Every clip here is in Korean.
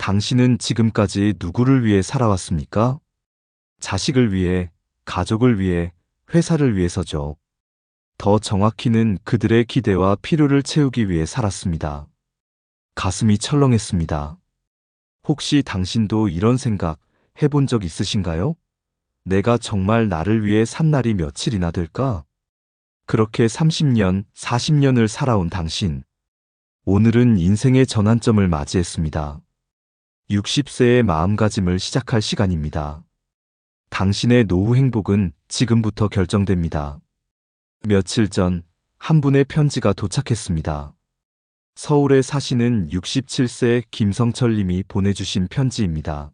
당신은 지금까지 누구를 위해 살아왔습니까? 자식을 위해, 가족을 위해, 회사를 위해서죠. 더 정확히는 그들의 기대와 필요를 채우기 위해 살았습니다. 가슴이 철렁했습니다. 혹시 당신도 이런 생각 해본 적 있으신가요? 내가 정말 나를 위해 산 날이 며칠이나 될까? 그렇게 30년, 40년을 살아온 당신. 오늘은 인생의 전환점을 맞이했습니다. 60세의 마음가짐을 시작할 시간입니다. 당신의 노후 행복은 지금부터 결정됩니다. 며칠 전 한 분의 편지가 도착했습니다. 서울에 사시는 67세 김성철 님이 보내주신 편지입니다.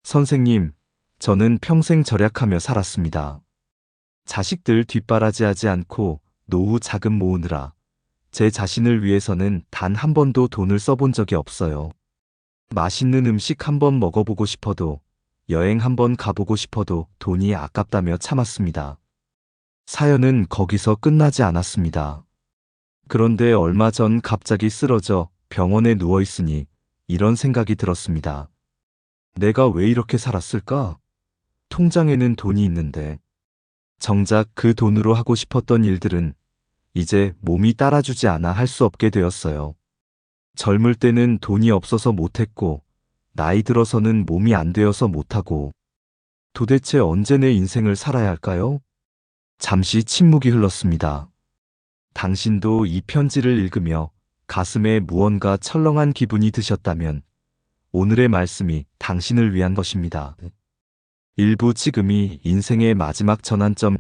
선생님, 저는 평생 절약하며 살았습니다. 자식들 뒷바라지하지 않고 노후 자금 모으느라 제 자신을 위해서는 단 한 번도 돈을 써본 적이 없어요. 맛있는 음식 한 번 먹어보고 싶어도, 여행 한 번 가보고 싶어도 돈이 아깝다며 참았습니다. 사연은 거기서 끝나지 않았습니다. 그런데 얼마 전 갑자기 쓰러져 병원에 누워 있으니 이런 생각이 들었습니다. 내가 왜 이렇게 살았을까? 통장에는 돈이 있는데 정작 그 돈으로 하고 싶었던 일들은 이제 몸이 따라주지 않아 할 수 없게 되었어요. 젊을 때는 돈이 없어서 못했고, 나이 들어서는 몸이 안 되어서 못하고, 도대체 언제 내 인생을 살아야 할까요? 잠시 침묵이 흘렀습니다. 당신도 이 편지를 읽으며 가슴에 무언가 철렁한 기분이 드셨다면 오늘의 말씀이 당신을 위한 것입니다. 일부 지금이 인생의 마지막 전환점.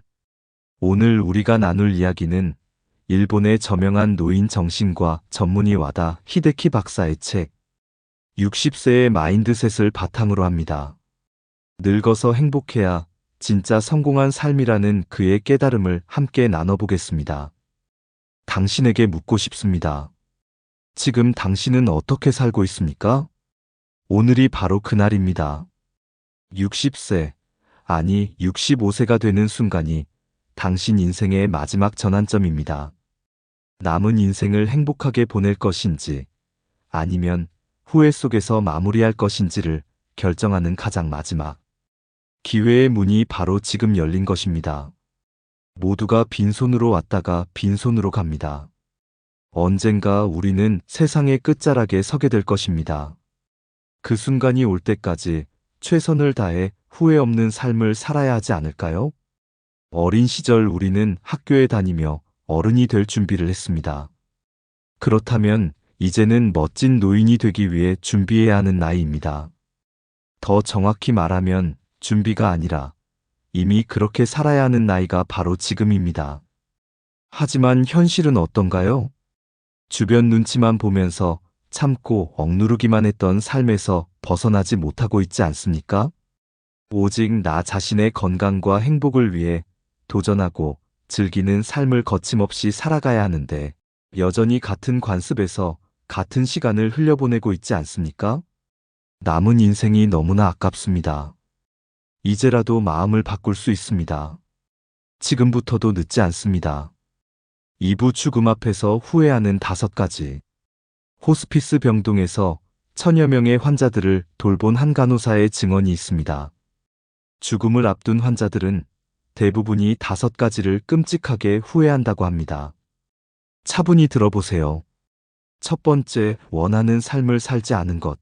오늘 우리가 나눌 이야기는 일본의 저명한 노인 정신과 전문의와다 히데키 박사의 책 60세의 마인드셋을 바탕으로 합니다. 늙어서 행복해야 진짜 성공한 삶이라는 그의 깨달음을 함께 나눠보겠습니다. 당신에게 묻고 싶습니다. 지금 당신은 어떻게 살고 있습니까? 오늘이 바로 그날입니다. 60세, 아니 65세가 되는 순간이 당신 인생의 마지막 전환점입니다. 남은 인생을 행복하게 보낼 것인지 아니면 후회 속에서 마무리할 것인지를 결정하는 가장 마지막 기회의 문이 바로 지금 열린 것입니다. 모두가 빈손으로 왔다가 빈손으로 갑니다. 언젠가 우리는 세상의 끝자락에 서게 될 것입니다. 그 순간이 올 때까지 최선을 다해 후회 없는 삶을 살아야 하지 않을까요? 어린 시절 우리는 학교에 다니며 어른이 될 준비를 했습니다. 그렇다면 이제는 멋진 노인이 되기 위해 준비해야 하는 나이입니다. 더 정확히 말하면 준비가 아니라 이미 그렇게 살아야 하는 나이가 바로 지금입니다. 하지만 현실은 어떤가요? 주변 눈치만 보면서 참고 억누르기만 했던 삶에서 벗어나지 못하고 있지 않습니까? 오직 나 자신의 건강과 행복을 위해 도전하고 즐기는 삶을 거침없이 살아가야 하는데 여전히 같은 관습에서 같은 시간을 흘려보내고 있지 않습니까? 남은 인생이 너무나 아깝습니다. 이제라도 마음을 바꿀 수 있습니다. 지금부터도 늦지 않습니다. 2부 죽음 앞에서 후회하는 5가지. 호스피스 병동에서 1000여 명의 환자들을 돌본 한 간호사의 증언이 있습니다. 죽음을 앞둔 환자들은 대부분이 5가지를 끔찍하게 후회한다고 합니다. 차분히 들어보세요. 첫 번째, 원하는 삶을 살지 않은 것.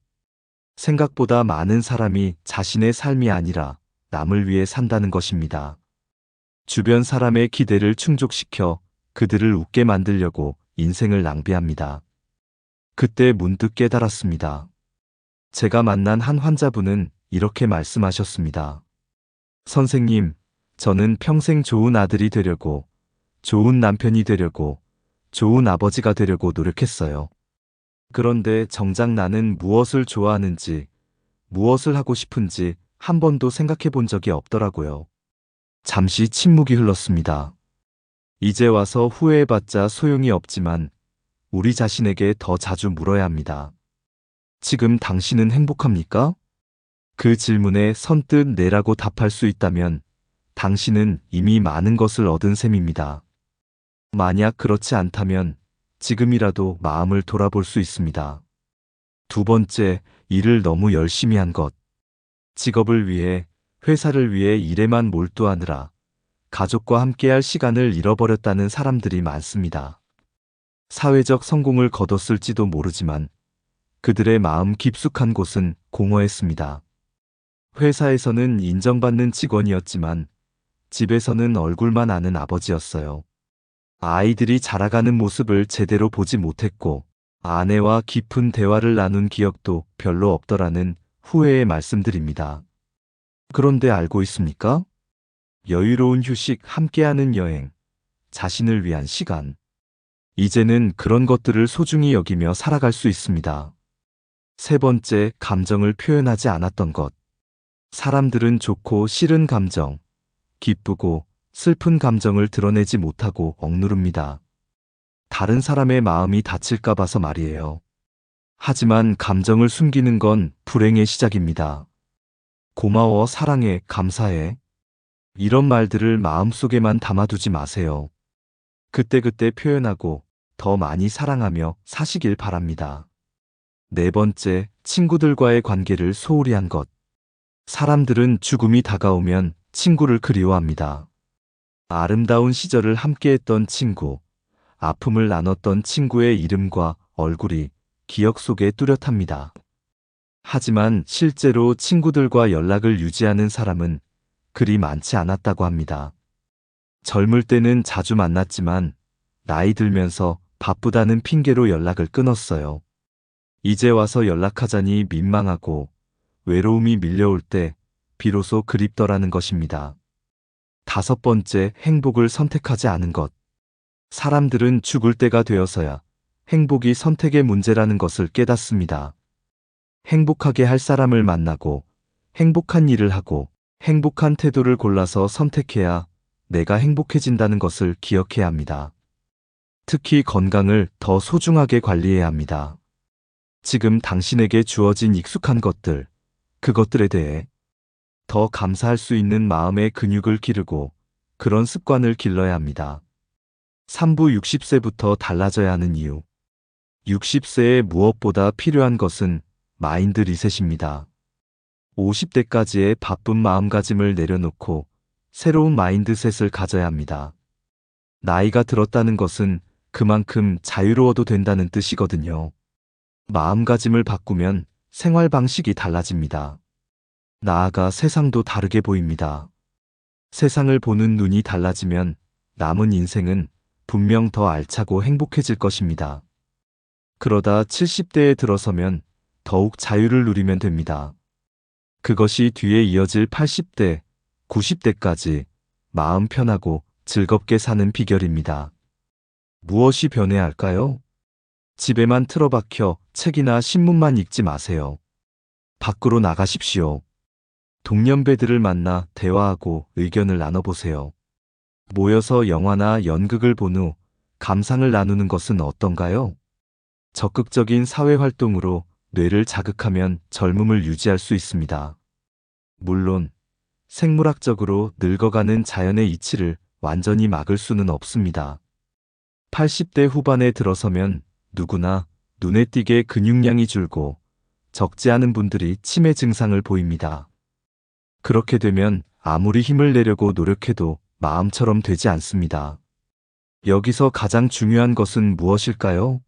생각보다 많은 사람이 자신의 삶이 아니라 남을 위해 산다는 것입니다. 주변 사람의 기대를 충족시켜 그들을 웃게 만들려고 인생을 낭비합니다. 그때 문득 깨달았습니다. 제가 만난 한 환자분은 이렇게 말씀하셨습니다. 선생님, 저는 평생 좋은 아들이 되려고, 좋은 남편이 되려고, 좋은 아버지가 되려고 노력했어요. 그런데 정작 나는 무엇을 좋아하는지, 무엇을 하고 싶은지 한 번도 생각해 본 적이 없더라고요. 잠시 침묵이 흘렀습니다. 이제 와서 후회해봤자 소용이 없지만 우리 자신에게 더 자주 물어야 합니다. 지금 당신은 행복합니까? 그 질문에 선뜻 네라고 답할 수 있다면 당신은 이미 많은 것을 얻은 셈입니다. 만약 그렇지 않다면 지금이라도 마음을 돌아볼 수 있습니다. 두 번째, 일을 너무 열심히 한 것, 직업을 위해, 회사를 위해 일에만 몰두하느라 가족과 함께할 시간을 잃어버렸다는 사람들이 많습니다. 사회적 성공을 거뒀을지도 모르지만 그들의 마음 깊숙한 곳은 공허했습니다. 회사에서는 인정받는 직원이었지만 집에서는 얼굴만 아는 아버지였어요. 아이들이 자라가는 모습을 제대로 보지 못했고 아내와 깊은 대화를 나눈 기억도 별로 없더라는 후회의 말씀드립니다. 그런데 알고 있습니까? 여유로운 휴식, 함께하는 여행, 자신을 위한 시간. 이제는 그런 것들을 소중히 여기며 살아갈 수 있습니다. 세 번째, 감정을 표현하지 않았던 것. 사람들은 좋고 싫은 감정, 기쁘고 슬픈 감정을 드러내지 못하고 억누릅니다. 다른 사람의 마음이 다칠까 봐서 말이에요. 하지만 감정을 숨기는 건 불행의 시작입니다. 고마워, 사랑해, 감사해. 이런 말들을 마음속에만 담아두지 마세요. 그때그때 표현하고 더 많이 사랑하며 사시길 바랍니다. 네 번째, 친구들과의 관계를 소홀히 한 것. 사람들은 죽음이 다가오면 친구를 그리워합니다. 아름다운 시절을 함께했던 친구, 아픔을 나눴던 친구의 이름과 얼굴이 기억 속에 뚜렷합니다. 하지만 실제로 친구들과 연락을 유지하는 사람은 그리 많지 않았다고 합니다. 젊을 때는 자주 만났지만 나이 들면서 바쁘다는 핑계로 연락을 끊었어요. 이제 와서 연락하자니 민망하고 외로움이 밀려올 때 비로소 그립더라는 것입니다. 다섯 번째, 행복을 선택하지 않은 것. 사람들은 죽을 때가 되어서야 행복이 선택의 문제라는 것을 깨닫습니다. 행복하게 할 사람을 만나고 행복한 일을 하고 행복한 태도를 골라서 선택해야 내가 행복해진다는 것을 기억해야 합니다. 특히 건강을 더 소중하게 관리해야 합니다. 지금 당신에게 주어진 익숙한 것들, 그것들에 대해 더 감사할 수 있는 마음의 근육을 기르고 그런 습관을 길러야 합니다. 3부 60세부터 달라져야 하는 이유. 60세에 무엇보다 필요한 것은 마인드 리셋입니다. 50대까지의 바쁜 마음가짐을 내려놓고 새로운 마인드셋을 가져야 합니다. 나이가 들었다는 것은 그만큼 자유로워도 된다는 뜻이거든요. 마음가짐을 바꾸면 생활 방식이 달라집니다. 나아가 세상도 다르게 보입니다. 세상을 보는 눈이 달라지면 남은 인생은 분명 더 알차고 행복해질 것입니다. 그러다 70대에 들어서면 더욱 자유를 누리면 됩니다. 그것이 뒤에 이어질 80대, 90대까지 마음 편하고 즐겁게 사는 비결입니다. 무엇이 변해야 할까요? 집에만 틀어박혀 책이나 신문만 읽지 마세요. 밖으로 나가십시오. 동년배들을 만나 대화하고 의견을 나눠보세요. 모여서 영화나 연극을 본 후 감상을 나누는 것은 어떤가요? 적극적인 사회활동으로 뇌를 자극하면 젊음을 유지할 수 있습니다. 물론 생물학적으로 늙어가는 자연의 이치를 완전히 막을 수는 없습니다. 80대 후반에 들어서면 누구나 눈에 띄게 근육량이 줄고 적지 않은 분들이 치매 증상을 보입니다. 그렇게 되면 아무리 힘을 내려고 노력해도 마음처럼 되지 않습니다. 여기서 가장 중요한 것은 무엇일까요?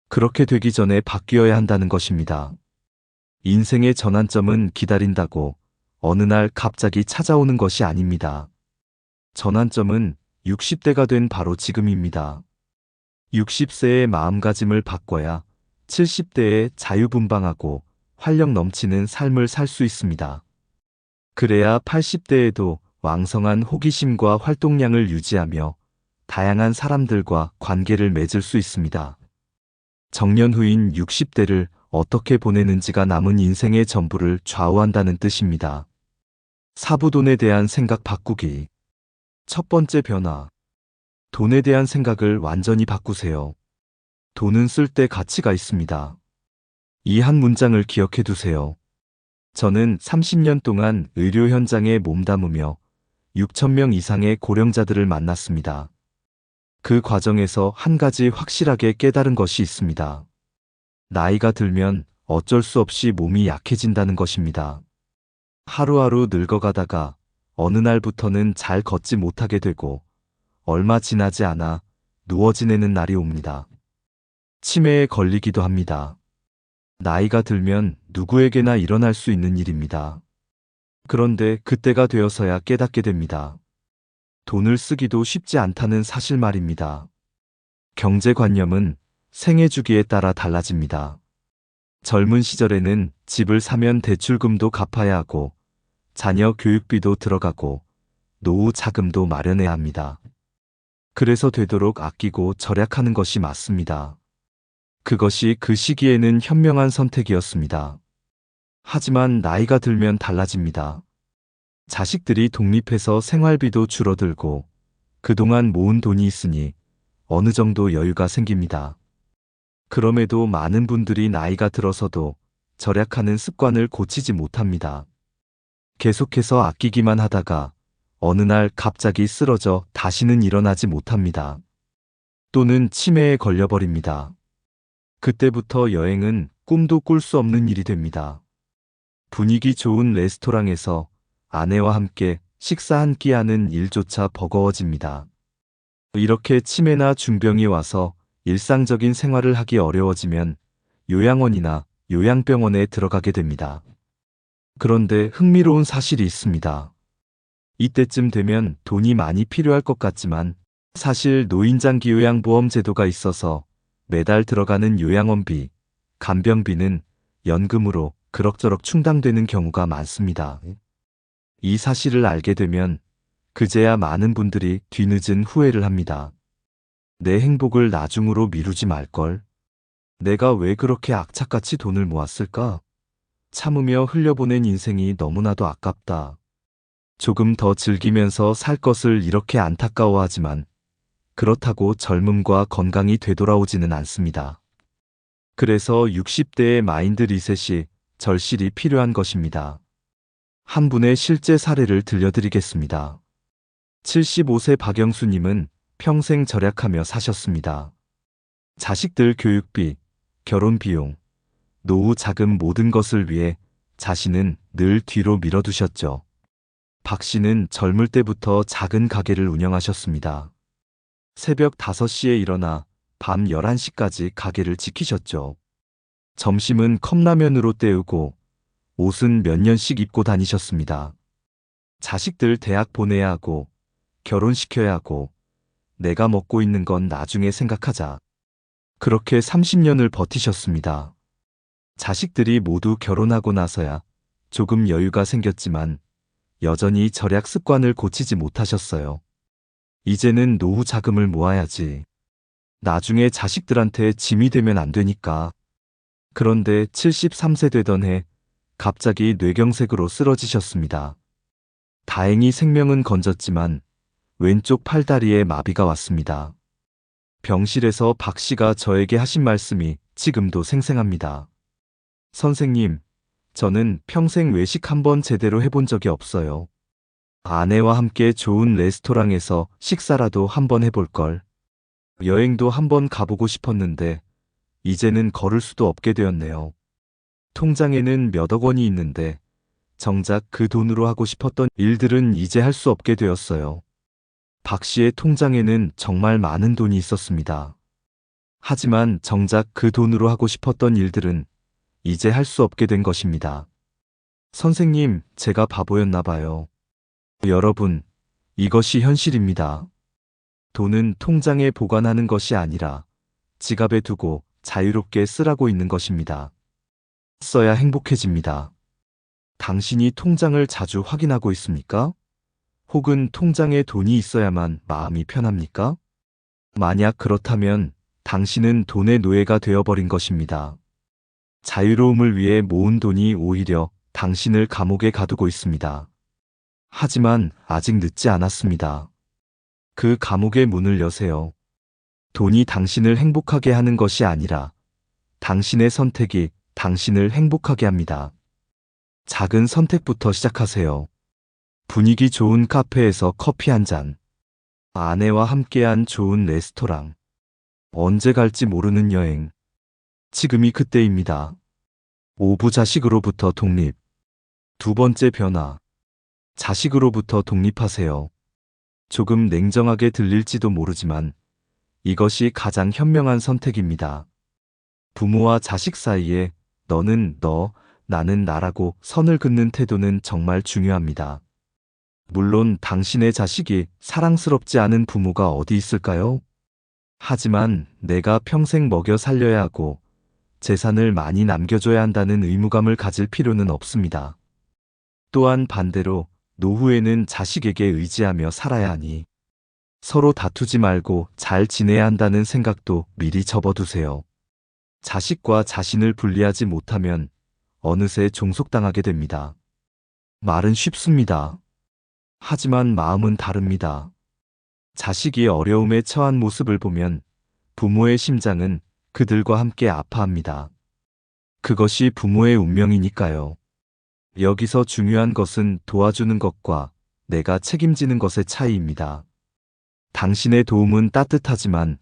그렇게 되기 전에 바뀌어야 한다는 것입니다. 인생의 전환점은 기다린다고 어느 날 갑자기 찾아오는 것이 아닙니다. 전환점은 60대가 된 바로 지금입니다. 60세의 마음가짐을 바꿔야 70대에 자유분방하고 활력 넘치는 삶을 살 수 있습니다. 그래야 80대에도 왕성한 호기심과 활동량을 유지하며 다양한 사람들과 관계를 맺을 수 있습니다. 정년 후인 60대를 어떻게 보내는지가 남은 인생의 전부를 좌우한다는 뜻입니다. 사부돈에 대한 생각 바꾸기. 첫 번째 변화. 돈에 대한 생각을 완전히 바꾸세요. 돈은 쓸 때 가치가 있습니다. 이 한 문장을 기억해 두세요. 저는 30년 동안 의료 현장에 몸담으며 6,000명 이상의 고령자들을 만났습니다. 그 과정에서 한 가지 확실하게 깨달은 것이 있습니다. 나이가 들면 어쩔 수 없이 몸이 약해진다는 것입니다. 하루하루 늙어가다가 어느 날부터는 잘 걷지 못하게 되고 얼마 지나지 않아 누워 지내는 날이 옵니다. 치매에 걸리기도 합니다. 나이가 들면 누구에게나 일어날 수 있는 일입니다. 그런데 그때가 되어서야 깨닫게 됩니다. 돈을 쓰기도 쉽지 않다는 사실 말입니다. 경제관념은 생애 주기에 따라 달라집니다. 젊은 시절에는 집을 사면 대출금도 갚아야 하고 자녀 교육비도 들어가고 노후 자금도 마련해야 합니다. 그래서 되도록 아끼고 절약하는 것이 맞습니다. 그것이 그 시기에는 현명한 선택이었습니다. 하지만 나이가 들면 달라집니다. 자식들이 독립해서 생활비도 줄어들고 그동안 모은 돈이 있으니 어느 정도 여유가 생깁니다. 그럼에도 많은 분들이 나이가 들어서도 절약하는 습관을 고치지 못합니다. 계속해서 아끼기만 하다가 어느 날 갑자기 쓰러져 다시는 일어나지 못합니다. 또는 치매에 걸려버립니다. 그때부터 여행은 꿈도 꿀 수 없는 일이 됩니다. 분위기 좋은 레스토랑에서 아내와 함께 식사 한 끼 하는 일조차 버거워집니다. 이렇게 치매나 중병이 와서 일상적인 생활을 하기 어려워지면 요양원이나 요양병원에 들어가게 됩니다. 그런데 흥미로운 사실이 있습니다. 이때쯤 되면 돈이 많이 필요할 것 같지만 사실 노인장기요양보험 제도가 있어서 매달 들어가는 요양원비, 간병비는 연금으로 그럭저럭 충당되는 경우가 많습니다. 이 사실을 알게 되면 그제야 많은 분들이 뒤늦은 후회를 합니다. 내 행복을 나중으로 미루지 말걸. 내가 왜 그렇게 악착같이 돈을 모았을까? 참으며 흘려보낸 인생이 너무나도 아깝다. 조금 더 즐기면서 살 것을 이렇게 안타까워하지만 그렇다고 젊음과 건강이 되돌아오지는 않습니다. 그래서 60대의 마인드 리셋이 절실히 필요한 것입니다. 한 분의 실제 사례를 들려드리겠습니다. 75세 박영수님은 평생 절약하며 사셨습니다. 자식들 교육비, 결혼 비용, 노후 자금 모든 것을 위해 자신은 늘 뒤로 밀어두셨죠. 박 씨는 젊을 때부터 작은 가게를 운영하셨습니다. 새벽 5시에 일어나 밤 11시까지 가게를 지키셨죠. 점심은 컵라면으로 때우고 옷은 몇 년씩 입고 다니셨습니다. 자식들 대학 보내야 하고 결혼시켜야 하고 내가 먹고 있는 건 나중에 생각하자. 그렇게 30년을 버티셨습니다. 자식들이 모두 결혼하고 나서야 조금 여유가 생겼지만 여전히 절약 습관을 고치지 못하셨어요. 이제는 노후 자금을 모아야지. 나중에 자식들한테 짐이 되면 안 되니까. 그런데 73세 되던 해 갑자기 뇌경색으로 쓰러지셨습니다. 다행히 생명은 건졌지만 왼쪽 팔다리에 마비가 왔습니다. 병실에서 박 씨가 저에게 하신 말씀이 지금도 생생합니다. 선생님, 저는 평생 외식 한번 제대로 해본 적이 없어요. 아내와 함께 좋은 레스토랑에서 식사라도 한번 해볼 걸. 여행도 한번 가보고 싶었는데 이제는 걸을 수도 없게 되었네요. 통장에는 몇억 원이 있는데 정작 그 돈으로 하고 싶었던 일들은 이제 할 수 없게 되었어요. 박 씨의 통장에는 정말 많은 돈이 있었습니다. 하지만 정작 그 돈으로 하고 싶었던 일들은 이제 할 수 없게 된 것입니다. 선생님, 제가 바보였나 봐요. 여러분, 이것이 현실입니다. 돈은 통장에 보관하는 것이 아니라 지갑에 두고 자유롭게 쓰라고 있는 것입니다. 써야 행복해집니다. 당신이 통장을 자주 확인하고 있습니까? 혹은 통장에 돈이 있어야만 마음이 편합니까? 만약 그렇다면 당신은 돈의 노예가 되어버린 것입니다. 자유로움을 위해 모은 돈이 오히려 당신을 감옥에 가두고 있습니다. 하지만 아직 늦지 않았습니다. 그 감옥의 문을 여세요. 돈이 당신을 행복하게 하는 것이 아니라 당신의 선택이 당신을 행복하게 합니다. 작은 선택부터 시작하세요. 분위기 좋은 카페에서 커피 한 잔. 아내와 함께한 좋은 레스토랑. 언제 갈지 모르는 여행. 지금이 그때입니다. 오부 자식으로부터 독립. 두 번째 변화. 자식으로부터 독립하세요. 조금 냉정하게 들릴지도 모르지만 이것이 가장 현명한 선택입니다. 부모와 자식 사이에 너는 너, 나는 나라고 선을 긋는 태도는 정말 중요합니다. 물론 당신의 자식이 사랑스럽지 않은 부모가 어디 있을까요? 하지만 내가 평생 먹여 살려야 하고 재산을 많이 남겨줘야 한다는 의무감을 가질 필요는 없습니다. 또한 반대로 노후에는 자식에게 의지하며 살아야 하니 서로 다투지 말고 잘 지내야 한다는 생각도 미리 접어두세요. 자식과 자신을 분리하지 못하면 어느새 종속당하게 됩니다. 말은 쉽습니다. 하지만 마음은 다릅니다. 자식이 어려움에 처한 모습을 보면 부모의 심장은 그들과 함께 아파합니다. 그것이 부모의 운명이니까요. 여기서 중요한 것은 도와주는 것과 내가 책임지는 것의 차이입니다. 당신의 도움은 따뜻하지만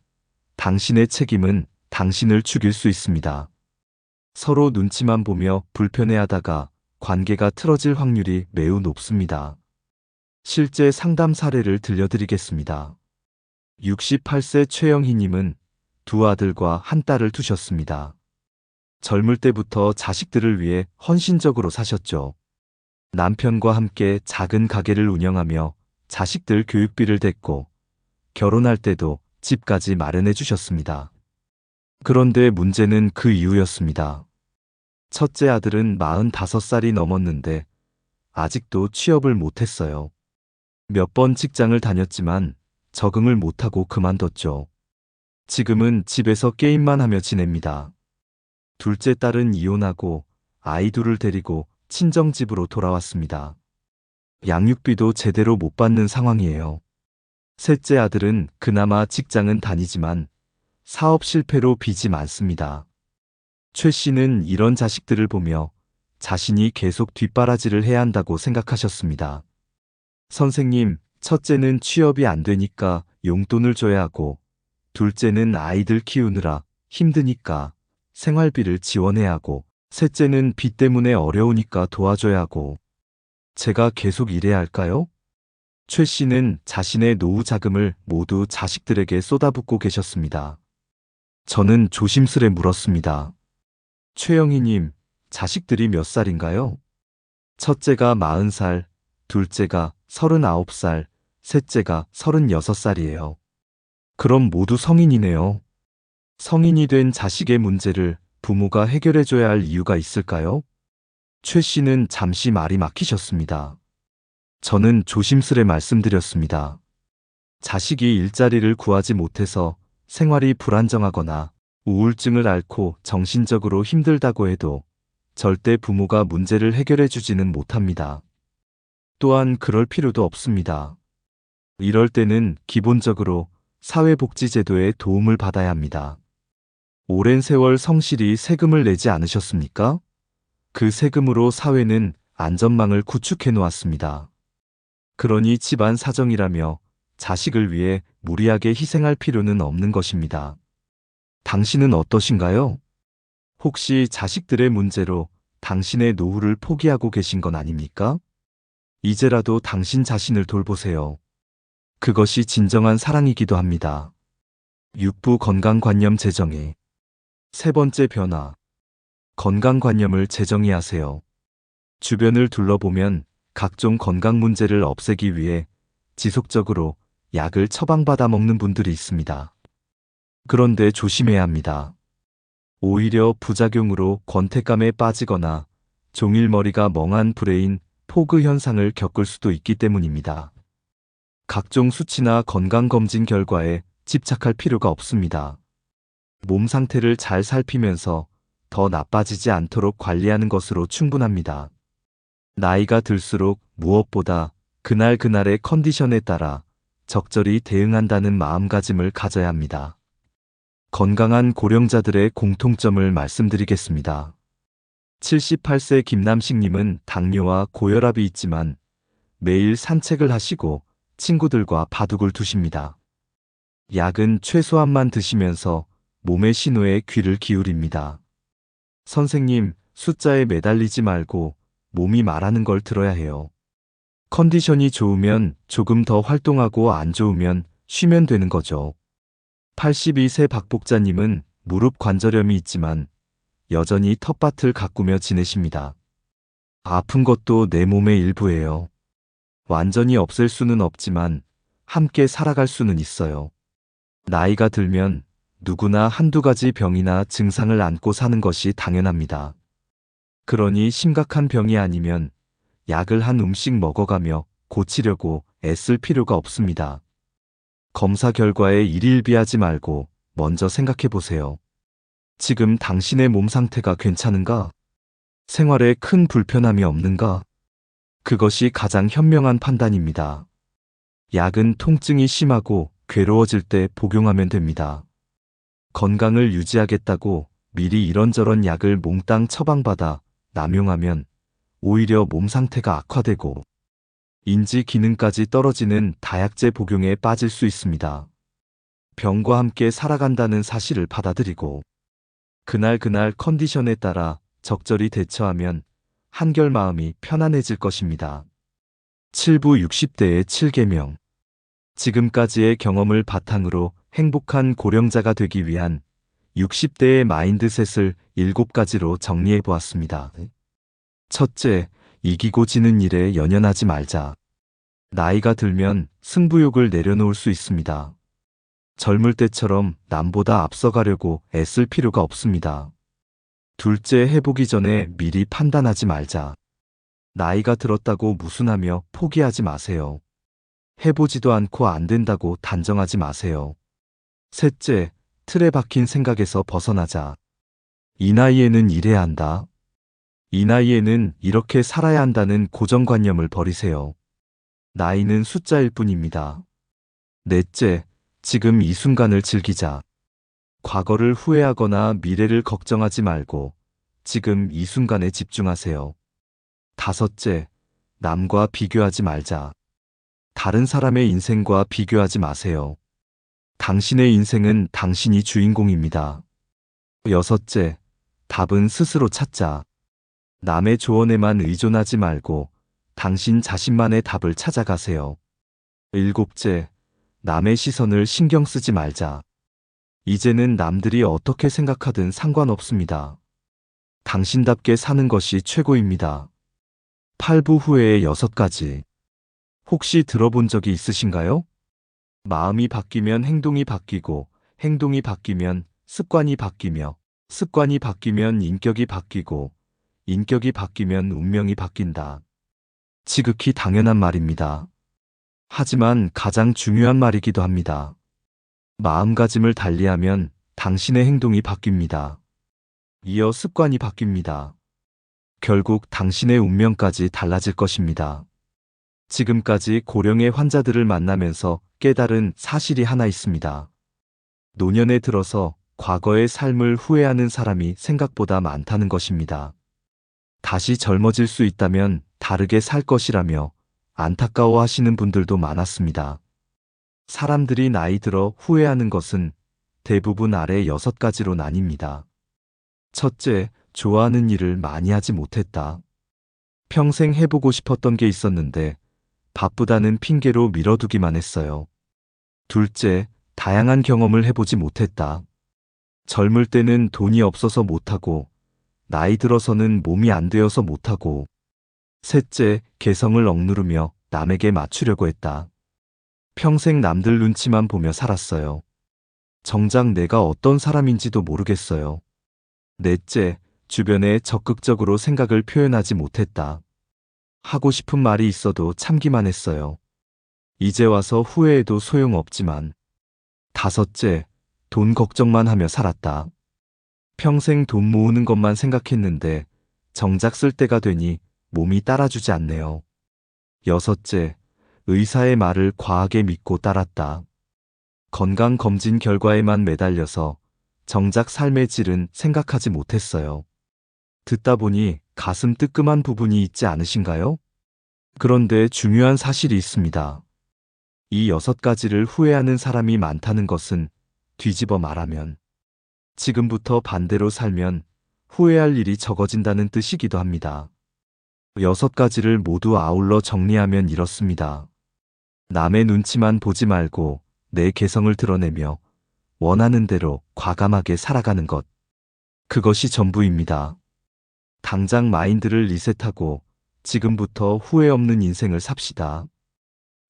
당신의 책임은 당신을 죽일 수 있습니다. 서로 눈치만 보며 불편해하다가 관계가 틀어질 확률이 매우 높습니다. 실제 상담 사례를 들려드리겠습니다. 68세 최영희님은 두 아들과 한 딸을 두셨습니다. 젊을 때부터 자식들을 위해 헌신적으로 사셨죠. 남편과 함께 작은 가게를 운영하며 자식들 교육비를 댔고 결혼할 때도 집까지 마련해 주셨습니다. 그런데 문제는 그 이후였습니다. 첫째 아들은 45살이 넘었는데 아직도 취업을 못했어요. 몇 번 직장을 다녔지만 적응을 못하고 그만뒀죠. 지금은 집에서 게임만 하며 지냅니다. 둘째 딸은 이혼하고 아이 둘을 데리고 친정집으로 돌아왔습니다. 양육비도 제대로 못 받는 상황이에요. 셋째 아들은 그나마 직장은 다니지만 사업 실패로 빚이 많습니다. 최 씨는 이런 자식들을 보며 자신이 계속 뒷바라지를 해야 한다고 생각하셨습니다. 선생님, 첫째는 취업이 안 되니까 용돈을 줘야 하고, 둘째는 아이들 키우느라 힘드니까 생활비를 지원해야 하고, 셋째는 빚 때문에 어려우니까 도와줘야 하고, 제가 계속 일해야 할까요? 최 씨는 자신의 노후 자금을 모두 자식들에게 쏟아붓고 계셨습니다. 저는 조심스레 물었습니다. 최영희님, 자식들이 몇 살인가요? 첫째가 40살, 둘째가 39살, 셋째가 36살이에요. 그럼 모두 성인이네요. 성인이 된 자식의 문제를 부모가 해결해줘야 할 이유가 있을까요? 최 씨는 잠시 말이 막히셨습니다. 저는 조심스레 말씀드렸습니다. 자식이 일자리를 구하지 못해서 생활이 불안정하거나 우울증을 앓고 정신적으로 힘들다고 해도 절대 부모가 문제를 해결해 주지는 못합니다. 또한 그럴 필요도 없습니다. 이럴 때는 기본적으로 사회복지제도의 도움을 받아야 합니다. 오랜 세월 성실히 세금을 내지 않으셨습니까? 그 세금으로 사회는 안전망을 구축해 놓았습니다. 그러니 집안 사정이라며 자식을 위해 무리하게 희생할 필요는 없는 것입니다. 당신은 어떠신가요? 혹시 자식들의 문제로 당신의 노후를 포기하고 계신 건 아닙니까? 이제라도 당신 자신을 돌보세요. 그것이 진정한 사랑이기도 합니다. 육부 건강관념 재정의 세 번째 변화. 건강관념을 재정의하세요. 주변을 둘러보면 각종 건강 문제를 없애기 위해 지속적으로 약을 처방받아 먹는 분들이 있습니다. 그런데 조심해야 합니다. 오히려 부작용으로 권태감에 빠지거나 종일 머리가 멍한 브레인 포그 현상을 겪을 수도 있기 때문입니다. 각종 수치나 건강검진 결과에 집착할 필요가 없습니다. 몸 상태를 잘 살피면서 더 나빠지지 않도록 관리하는 것으로 충분합니다. 나이가 들수록 무엇보다 그날그날의 컨디션에 따라 적절히 대응한다는 마음가짐을 가져야 합니다. 건강한 고령자들의 공통점을 말씀드리겠습니다. 78세 김남식님은 당뇨와 고혈압이 있지만 매일 산책을 하시고 친구들과 바둑을 두십니다. 약은 최소한만 드시면서 몸의 신호에 귀를 기울입니다. 선생님, 숫자에 매달리지 말고 몸이 말하는 걸 들어야 해요. 컨디션이 좋으면 조금 더 활동하고 안 좋으면 쉬면 되는 거죠. 82세 박복자님은 무릎 관절염이 있지만 여전히 텃밭을 가꾸며 지내십니다. 아픈 것도 내 몸의 일부예요. 완전히 없앨 수는 없지만 함께 살아갈 수는 있어요. 나이가 들면 누구나 한두 가지 병이나 증상을 안고 사는 것이 당연합니다. 그러니 심각한 병이 아니면 약을 한 음씩 먹어가며 고치려고 애쓸 필요가 없습니다. 검사 결과에 일일비하지 말고 먼저 생각해 보세요. 지금 당신의 몸 상태가 괜찮은가? 생활에 큰 불편함이 없는가? 그것이 가장 현명한 판단입니다. 약은 통증이 심하고 괴로워질 때 복용하면 됩니다. 건강을 유지하겠다고 미리 이런저런 약을 몽땅 처방받아 남용하면 오히려 몸 상태가 악화되고 인지 기능까지 떨어지는 다약제 복용에 빠질 수 있습니다. 병과 함께 살아간다는 사실을 받아들이고 그날 컨디션에 따라 적절히 대처하면 한결 마음이 편안해질 것입니다. 7부 60대의 7계명. 지금까지의 경험을 바탕으로 행복한 고령자가 되기 위한 60대의 마인드셋을 7가지로 정리해 보았습니다. 첫째, 이기고 지는 일에 연연하지 말자. 나이가 들면 승부욕을 내려놓을 수 있습니다. 젊을 때처럼 남보다 앞서가려고 애쓸 필요가 없습니다. 둘째, 해보기 전에 미리 판단하지 말자. 나이가 들었다고 무순하며 포기하지 마세요. 해보지도 않고 안 된다고 단정하지 마세요. 셋째, 틀에 박힌 생각에서 벗어나자. 이 나이에는 이래야 한다. 이 나이에는 이렇게 살아야 한다는 고정관념을 버리세요. 나이는 숫자일 뿐입니다. 넷째, 지금 이 순간을 즐기자. 과거를 후회하거나 미래를 걱정하지 말고 지금 이 순간에 집중하세요. 다섯째, 남과 비교하지 말자. 다른 사람의 인생과 비교하지 마세요. 당신의 인생은 당신이 주인공입니다. 여섯째, 답은 스스로 찾자. 남의 조언에만 의존하지 말고 당신 자신만의 답을 찾아가세요. 일곱째, 남의 시선을 신경 쓰지 말자. 이제는 남들이 어떻게 생각하든 상관없습니다. 당신답게 사는 것이 최고입니다. 8부 후회의 6가지. 혹시 들어본 적이 있으신가요? 마음이 바뀌면 행동이 바뀌고, 행동이 바뀌면 습관이 바뀌며, 습관이 바뀌면 인격이 바뀌고, 인격이 바뀌면 운명이 바뀐다. 지극히 당연한 말입니다. 하지만 가장 중요한 말이기도 합니다. 마음가짐을 달리하면 당신의 행동이 바뀝니다. 이어 습관이 바뀝니다. 결국 당신의 운명까지 달라질 것입니다. 지금까지 고령의 환자들을 만나면서 깨달은 사실이 하나 있습니다. 노년에 들어서 과거의 삶을 후회하는 사람이 생각보다 많다는 것입니다. 다시 젊어질 수 있다면 다르게 살 것이라며 안타까워하시는 분들도 많았습니다. 사람들이 나이 들어 후회하는 것은 대부분 아래 6가지로 나뉩니다. 첫째, 좋아하는 일을 많이 하지 못했다. 평생 해보고 싶었던 게 있었는데 바쁘다는 핑계로 미뤄두기만 했어요. 둘째, 다양한 경험을 해보지 못했다. 젊을 때는 돈이 없어서 못하고 나이 들어서는 몸이 안 되어서 못하고. 셋째, 개성을 억누르며 남에게 맞추려고 했다. 평생 남들 눈치만 보며 살았어요. 정작 내가 어떤 사람인지도 모르겠어요. 넷째, 주변에 적극적으로 생각을 표현하지 못했다. 하고 싶은 말이 있어도 참기만 했어요. 이제 와서 후회해도 소용없지만. 다섯째, 돈 걱정만 하며 살았다. 평생 돈 모으는 것만 생각했는데 정작 쓸 때가 되니 몸이 따라주지 않네요. 여섯째, 의사의 말을 과하게 믿고 따랐다. 건강검진 결과에만 매달려서 정작 삶의 질은 생각하지 못했어요. 듣다 보니 가슴 뜨끔한 부분이 있지 않으신가요? 그런데 중요한 사실이 있습니다. 이 6가지를 후회하는 사람이 많다는 것은 뒤집어 말하면 지금부터 반대로 살면 후회할 일이 적어진다는 뜻이기도 합니다. 6가지를 모두 아울러 정리하면 이렇습니다. 남의 눈치만 보지 말고 내 개성을 드러내며 원하는 대로 과감하게 살아가는 것. 그것이 전부입니다. 당장 마인드를 리셋하고 지금부터 후회 없는 인생을 삽시다.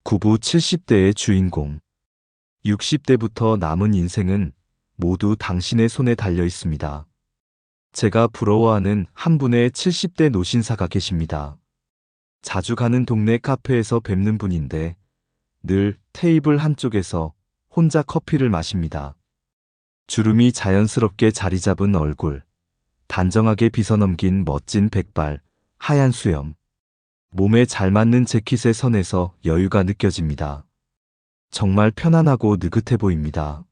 구부 70대의 주인공. 60대부터 남은 인생은 모두 당신의 손에 달려 있습니다. 제가 부러워하는 한 분의 70대 노신사가 계십니다. 자주 가는 동네 카페에서 뵙는 분인데 늘 테이블 한쪽에서 혼자 커피를 마십니다. 주름이 자연스럽게 자리 잡은 얼굴, 단정하게 빗어넘긴 멋진 백발, 하얀 수염. 몸에 잘 맞는 재킷의 선에서 여유가 느껴집니다. 정말 편안하고 느긋해 보입니다.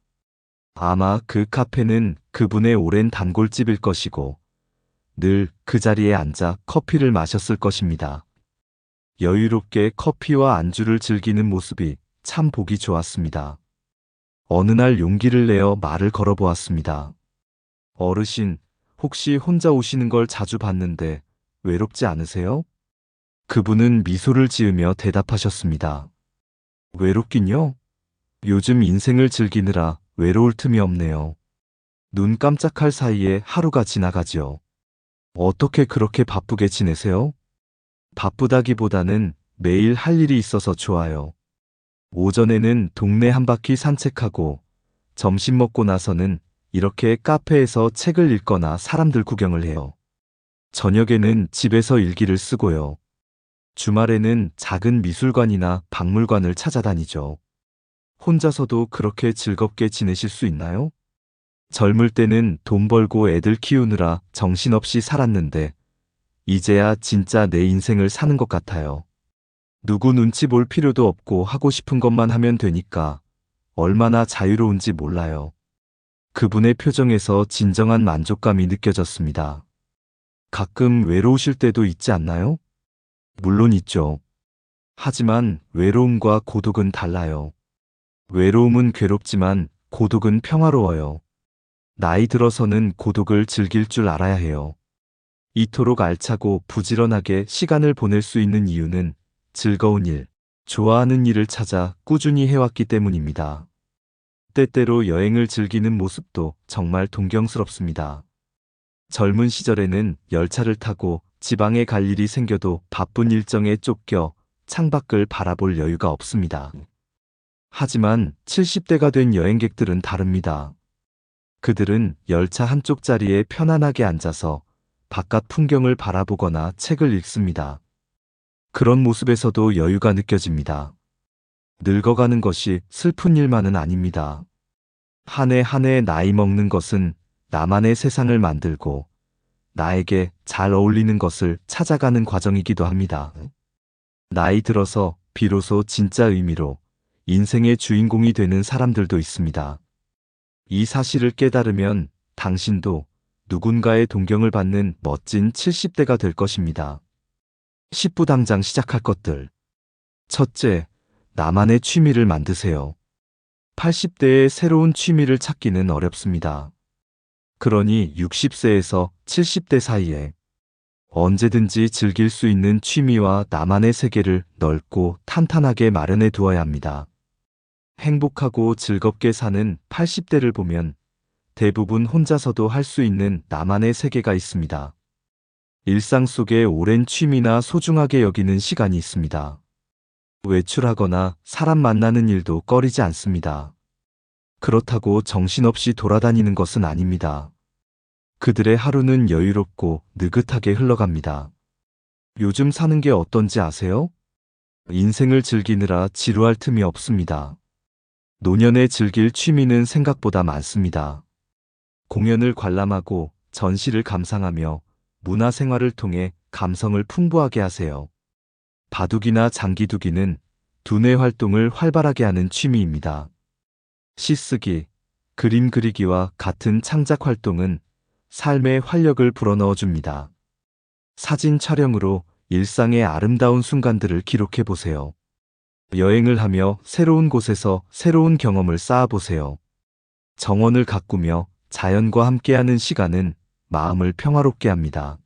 아마 그 카페는 그분의 오랜 단골집일 것이고 늘 그 자리에 앉아 커피를 마셨을 것입니다. 여유롭게 커피와 안주를 즐기는 모습이 참 보기 좋았습니다. 어느 날 용기를 내어 말을 걸어보았습니다. 어르신, 혹시 혼자 오시는 걸 자주 봤는데 외롭지 않으세요? 그분은 미소를 지으며 대답하셨습니다. 외롭긴요? 요즘 인생을 즐기느라 외로울 틈이 없네요. 눈 깜짝할 사이에 하루가 지나가지요. 어떻게 그렇게 바쁘게 지내세요? 바쁘다기보다는 매일 할 일이 있어서 좋아요. 오전에는 동네 한 바퀴 산책하고 점심 먹고 나서는 이렇게 카페에서 책을 읽거나 사람들 구경을 해요. 저녁에는 집에서 일기를 쓰고요. 주말에는 작은 미술관이나 박물관을 찾아다니죠. 혼자서도 그렇게 즐겁게 지내실 수 있나요? 젊을 때는 돈 벌고 애들 키우느라 정신없이 살았는데 이제야 진짜 내 인생을 사는 것 같아요. 누구 눈치 볼 필요도 없고 하고 싶은 것만 하면 되니까 얼마나 자유로운지 몰라요. 그분의 표정에서 진정한 만족감이 느껴졌습니다. 가끔 외로우실 때도 있지 않나요? 물론 있죠. 하지만 외로움과 고독은 달라요. 외로움은 괴롭지만 고독은 평화로워요. 나이 들어서는 고독을 즐길 줄 알아야 해요. 이토록 알차고 부지런하게 시간을 보낼 수 있는 이유는 즐거운 일, 좋아하는 일을 찾아 꾸준히 해왔기 때문입니다. 때때로 여행을 즐기는 모습도 정말 동경스럽습니다. 젊은 시절에는 열차를 타고 지방에 갈 일이 생겨도 바쁜 일정에 쫓겨 창밖을 바라볼 여유가 없습니다. 하지만 70대가 된 여행객들은 다릅니다. 그들은 열차 한쪽 자리에 편안하게 앉아서 바깥 풍경을 바라보거나 책을 읽습니다. 그런 모습에서도 여유가 느껴집니다. 늙어가는 것이 슬픈 일만은 아닙니다. 한 해 한 해 나이 먹는 것은 나만의 세상을 만들고 나에게 잘 어울리는 것을 찾아가는 과정이기도 합니다. 나이 들어서 비로소 진짜 의미로 인생의 주인공이 되는 사람들도 있습니다. 이 사실을 깨달으면 당신도 누군가의 동경을 받는 멋진 70대가 될 것입니다. 10부 당장 시작할 것들. 첫째, 나만의 취미를 만드세요. 80대의 새로운 취미를 찾기는 어렵습니다. 그러니 60세에서 70대 사이에 언제든지 즐길 수 있는 취미와 나만의 세계를 넓고 탄탄하게 마련해 두어야 합니다. 행복하고 즐겁게 사는 80대를 보면 대부분 혼자서도 할 수 있는 나만의 세계가 있습니다. 일상 속에 오랜 취미나 소중하게 여기는 시간이 있습니다. 외출하거나 사람 만나는 일도 꺼리지 않습니다. 그렇다고 정신없이 돌아다니는 것은 아닙니다. 그들의 하루는 여유롭고 느긋하게 흘러갑니다. 요즘 사는 게 어떤지 아세요? 인생을 즐기느라 지루할 틈이 없습니다. 노년에 즐길 취미는 생각보다 많습니다. 공연을 관람하고 전시를 감상하며 문화생활을 통해 감성을 풍부하게 하세요. 바둑이나 장기두기는 두뇌 활동을 활발하게 하는 취미입니다. 시쓰기, 그림 그리기와 같은 창작 활동은 삶에 활력을 불어넣어 줍니다. 사진 촬영으로 일상의 아름다운 순간들을 기록해 보세요. 여행을 하며 새로운 곳에서 새로운 경험을 쌓아보세요. 정원을 가꾸며 자연과 함께하는 시간은 마음을 평화롭게 합니다.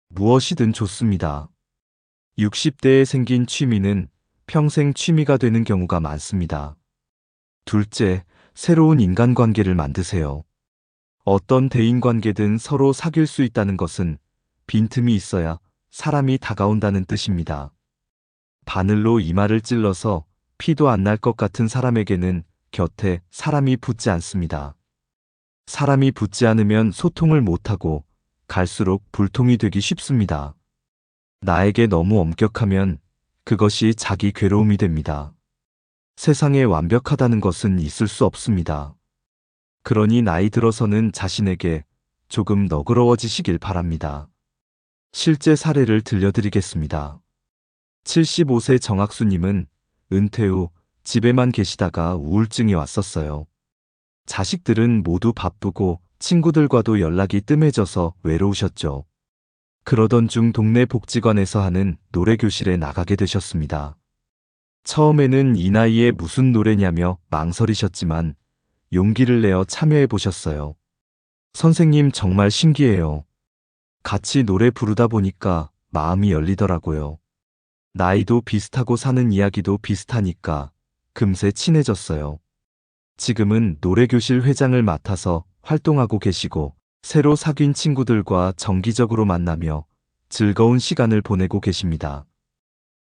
무엇이든 좋습니다. 60대에 생긴 취미는 평생 취미가 되는 경우가 많습니다. 둘째, 새로운 인간관계를 만드세요. 어떤 대인관계든 서로 사귈 수 있다는 것은 빈틈이 있어야 사람이 다가온다는 뜻입니다. 바늘로 이마를 찔러서 피도 안 날 것 같은 사람에게는 곁에 사람이 붙지 않습니다. 사람이 붙지 않으면 소통을 못하고 갈수록 불통이 되기 쉽습니다. 나에게 너무 엄격하면 그것이 자기 괴로움이 됩니다. 세상에 완벽하다는 것은 있을 수 없습니다. 그러니 나이 들어서는 자신에게 조금 너그러워지시길 바랍니다. 실제 사례를 들려드리겠습니다. 75세 정학수님은 은퇴 후 집에만 계시다가 우울증이 왔었어요. 자식들은 모두 바쁘고 친구들과도 연락이 뜸해져서 외로우셨죠. 그러던 중 동네 복지관에서 하는 노래교실에 나가게 되셨습니다. 처음에는 이 나이에 무슨 노래냐며 망설이셨지만 용기를 내어 참여해 보셨어요. 선생님 정말 신기해요. 같이 노래 부르다 보니까 마음이 열리더라고요. 나이도 비슷하고 사는 이야기도 비슷하니까 금세 친해졌어요. 지금은 노래교실 회장을 맡아서 활동하고 계시고 새로 사귄 친구들과 정기적으로 만나며 즐거운 시간을 보내고 계십니다.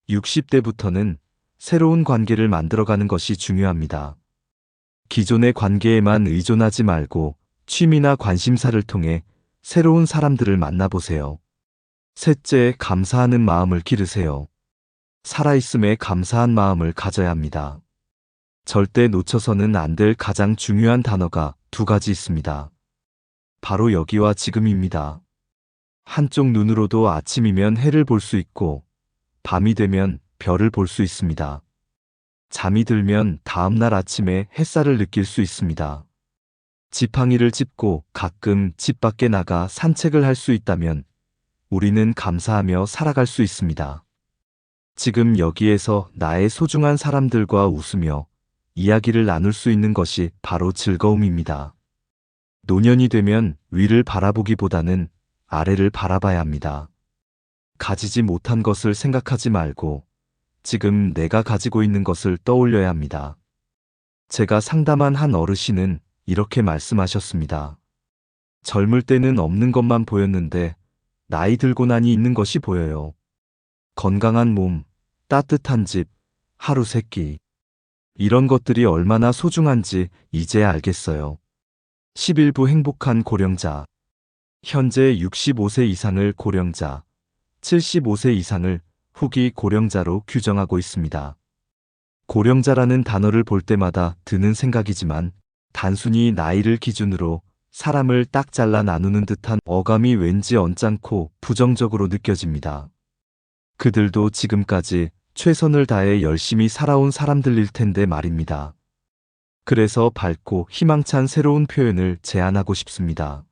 60대부터는 새로운 관계를 만들어가는 것이 중요합니다. 기존의 관계에만 의존하지 말고 취미나 관심사를 통해 새로운 사람들을 만나보세요. 셋째, 감사하는 마음을 기르세요. 살아있음에 감사한 마음을 가져야 합니다. 절대 놓쳐서는 안 될 가장 중요한 단어가 두 가지 있습니다. 바로 여기와 지금입니다. 한쪽 눈으로도 아침이면 해를 볼 수 있고 밤이 되면 별을 볼 수 있습니다. 잠이 들면 다음날 아침에 햇살을 느낄 수 있습니다. 지팡이를 짚고 가끔 집 밖에 나가 산책을 할 수 있다면 우리는 감사하며 살아갈 수 있습니다. 지금 여기에서 나의 소중한 사람들과 웃으며 이야기를 나눌 수 있는 것이 바로 즐거움입니다. 노년이 되면 위를 바라보기보다는 아래를 바라봐야 합니다. 가지지 못한 것을 생각하지 말고 지금 내가 가지고 있는 것을 떠올려야 합니다. 제가 상담한 한 어르신은 이렇게 말씀하셨습니다. 젊을 때는 없는 것만 보였는데 나이 들고 나니 있는 것이 보여요. 건강한 몸, 따뜻한 집, 하루 세 끼. 이런 것들이 얼마나 소중한지 이제야 알겠어요. 11부 행복한 고령자. 현재 65세 이상을 고령자, 75세 이상을 후기 고령자로 규정하고 있습니다. 고령자라는 단어를 볼 때마다 드는 생각이지만 단순히 나이를 기준으로 사람을 딱 잘라 나누는 듯한 어감이 왠지 언짢고 부정적으로 느껴집니다. 그들도 지금까지 최선을 다해 열심히 살아온 사람들일 텐데 말입니다. 그래서 밝고 희망찬 새로운 표현을 제안하고 싶습니다.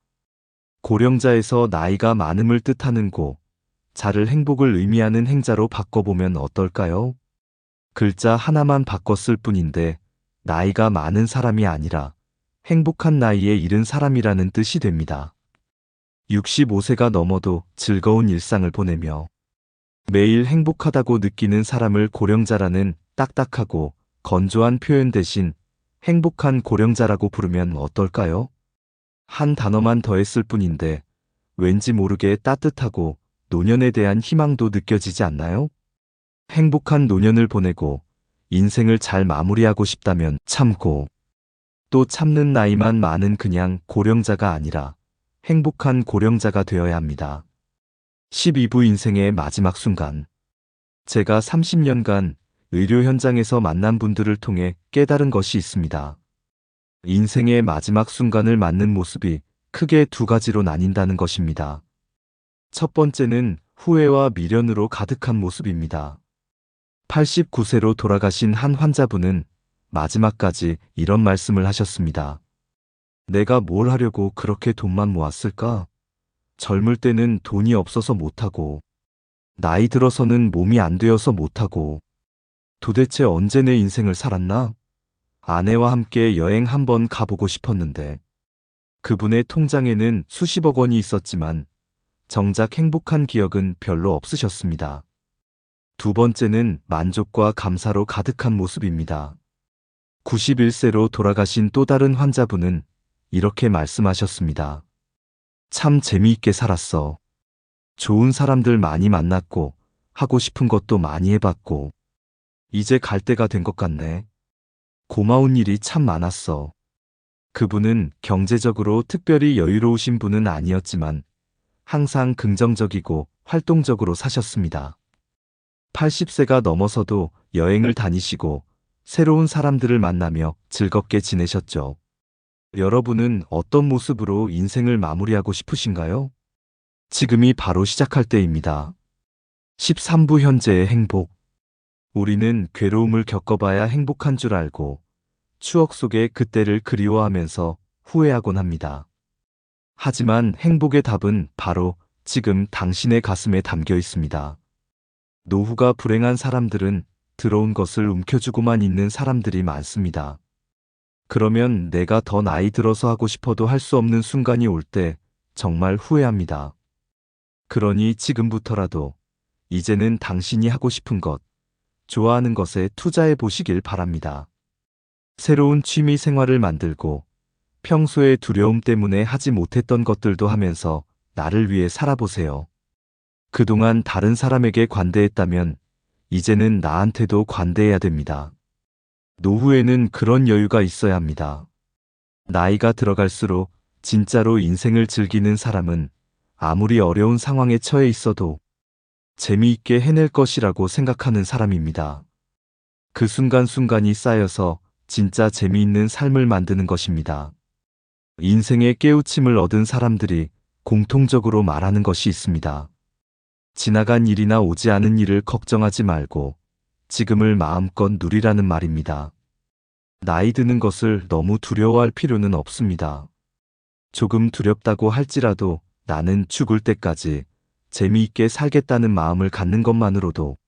고령자에서 나이가 많음을 뜻하는 고, 자를 행복을 의미하는 행자로 바꿔보면 어떨까요? 글자 하나만 바꿨을 뿐인데 나이가 많은 사람이 아니라 행복한 나이에 이른 사람이라는 뜻이 됩니다. 65세가 넘어도 즐거운 일상을 보내며 매일 행복하다고 느끼는 사람을 고령자라는 딱딱하고 건조한 표현 대신 행복한 고령자라고 부르면 어떨까요? 한 단어만 더했을 뿐인데 왠지 모르게 따뜻하고 노년에 대한 희망도 느껴지지 않나요? 행복한 노년을 보내고 인생을 잘 마무리하고 싶다면 참고 또 참는 나이만 많은 그냥 고령자가 아니라 행복한 고령자가 되어야 합니다. 12부 인생의 마지막 순간. 제가 30년간 의료 현장에서 만난 분들을 통해 깨달은 것이 있습니다. 인생의 마지막 순간을 맞는 모습이 크게 두 가지로 나뉜다는 것입니다. 첫 번째는 후회와 미련으로 가득한 모습입니다. 89세로 돌아가신 한 환자분은 마지막까지 이런 말씀을 하셨습니다. 내가 뭘 하려고 그렇게 돈만 모았을까? 젊을 때는 돈이 없어서 못하고, 나이 들어서는 몸이 안 되어서 못하고, 도대체 언제 내 인생을 살았나? 아내와 함께 여행 한번 가보고 싶었는데, 그분의 통장에는 수십억 원이 있었지만 정작 행복한 기억은 별로 없으셨습니다. 두 번째는 만족과 감사로 가득한 모습입니다. 91세로 돌아가신 또 다른 환자분은 이렇게 말씀하셨습니다. 참 재미있게 살았어. 좋은 사람들 많이 만났고 하고 싶은 것도 많이 해봤고 이제 갈 때가 된 것 같네. 고마운 일이 참 많았어. 그분은 경제적으로 특별히 여유로우신 분은 아니었지만 항상 긍정적이고 활동적으로 사셨습니다. 80세가 넘어서도 여행을 다니시고 새로운 사람들을 만나며 즐겁게 지내셨죠. 여러분은 어떤 모습으로 인생을 마무리하고 싶으신가요? 지금이 바로 시작할 때입니다. 13부 현재의 행복. 우리는 괴로움을 겪어봐야 행복한 줄 알고 추억 속의 그때를 그리워하면서 후회하곤 합니다. 하지만 행복의 답은 바로 지금 당신의 가슴에 담겨 있습니다. 노후가 불행한 사람들은 들어온 것을 움켜쥐고만 있는 사람들이 많습니다. 그러면 내가 더 나이 들어서 하고 싶어도 할 수 없는 순간이 올 때 정말 후회합니다. 그러니 지금부터라도 이제는 당신이 하고 싶은 것, 좋아하는 것에 투자해 보시길 바랍니다. 새로운 취미 생활을 만들고 평소에 두려움 때문에 하지 못했던 것들도 하면서 나를 위해 살아보세요. 그동안 다른 사람에게 관대했다면 이제는 나한테도 관대해야 됩니다. 노후에는 그런 여유가 있어야 합니다. 나이가 들어갈수록 진짜로 인생을 즐기는 사람은 아무리 어려운 상황에 처해 있어도 재미있게 해낼 것이라고 생각하는 사람입니다. 그 순간순간이 쌓여서 진짜 재미있는 삶을 만드는 것입니다. 인생의 깨우침을 얻은 사람들이 공통적으로 말하는 것이 있습니다. 지나간 일이나 오지 않은 일을 걱정하지 말고 지금을 마음껏 누리라는 말입니다. 나이 드는 것을 너무 두려워할 필요는 없습니다. 조금 두렵다고 할지라도 나는 죽을 때까지 재미있게 살겠다는 마음을 갖는 것만으로도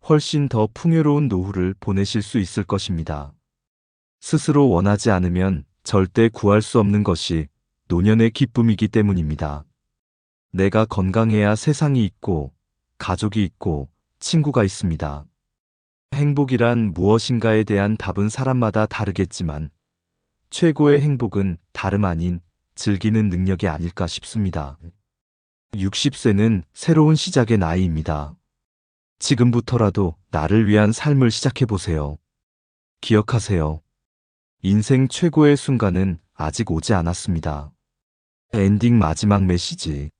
훨씬 더 풍요로운 노후를 보내실 수 있을 것입니다. 스스로 원하지 않으면 절대 구할 수 없는 것이 노년의 기쁨이기 때문입니다. 내가 건강해야 세상이 있고 가족이 있고 친구가 있습니다. 행복이란 무엇인가에 대한 답은 사람마다 다르겠지만 최고의 행복은 다름 아닌 즐기는 능력이 아닐까 싶습니다. 60세는 새로운 시작의 나이입니다. 지금부터라도 나를 위한 삶을 시작해보세요. 기억하세요. 인생 최고의 순간은 아직 오지 않았습니다. 엔딩 마지막 메시지.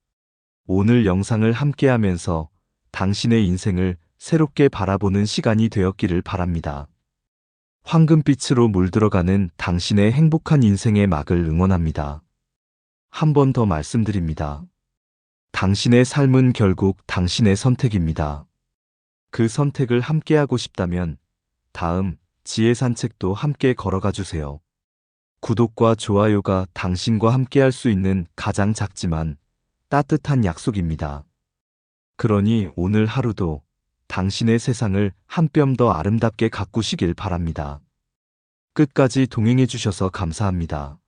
오늘 영상을 함께하면서 당신의 인생을 새롭게 바라보는 시간이 되었기를 바랍니다. 황금빛으로 물들어가는 당신의 행복한 인생의 막을 응원합니다. 한 번 더 말씀드립니다. 당신의 삶은 결국 당신의 선택입니다. 그 선택을 함께하고 싶다면 다음 지혜 산책도 함께 걸어가 주세요. 구독과 좋아요가 당신과 함께할 수 있는 가장 작지만 따뜻한 약속입니다. 그러니 오늘 하루도 당신의 세상을 한 뼘 더 아름답게 가꾸시길 바랍니다. 끝까지 동행해 주셔서 감사합니다.